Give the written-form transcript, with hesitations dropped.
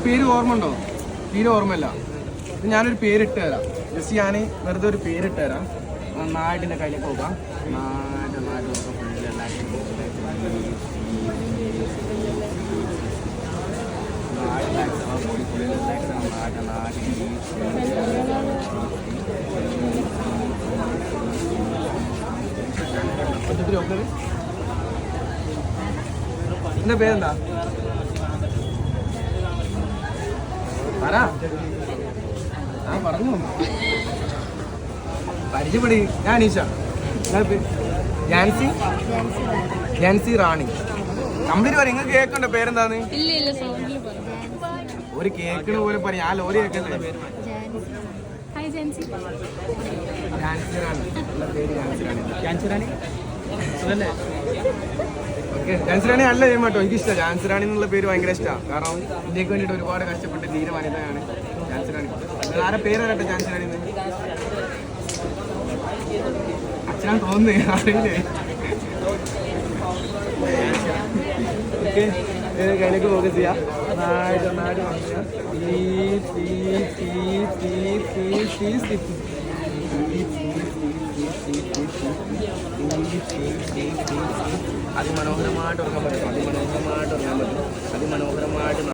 പേര് ഓർമ്മ ഉണ്ടോ? പേര് ഓർമ്മയില്ല. ഞാനൊരു പേരിട്ട് തരാം. ജസ്റ്റ് ഞാൻ വെറുതെ ഒരു പേരിട്ട് തരാം. നാടിൻ്റെ കയ്യിലേക്ക് പോകാം. നാട് നോക്കാം. എന്റെ പേരെന്താ? പറ. ഞാൻ പറഞ്ഞു പരിചയപ്പെടി. ഞാൻ അനീഷ. ജാൻസി ജാൻസി റാണി. കംപ്ലീറ്റ് പറയും. നിങ്ങൾക്ക് കേൾക്കണ്ട പേരെന്താന്ന്? ഒരു കേക്കിന് പോലും പറയാം. ഞാൻ ലോറി കേൾക്കല്ലേ. ജാൻസി റാണി. പേര് ജാൻസി റാണി. ഓക്കെ, ജാൻസി റാണി നല്ല നെയിം കേട്ടോ. എനിക്കിഷ്ടമാണ് ജാൻസി റാണി എന്നുള്ള പേര്. ഭയങ്കര ഇഷ്ടമാണ്. കാരണം ഇന്ത്യക്ക് വേണ്ടിയിട്ട് ഒരുപാട് കഷ്ടപ്പെട്ട് ധീര വനിതയാണ് ജാൻസി റാണി. ആരെ പേരാകട്ടെ ജാൻസി റാണി എന്ന്? അച്ഛനാണ് തോന്നുന്നേ, അറിയില്ലേ? ഓക്കെ, കയ്യിലേക്ക് ഫോക്കസ് ചെയ്യാം. നാട് അതിമനോഹരമായിട്ട് ഉറങ്ങാൻ പറ്റും. അതിമനോഹരമായിട്ട്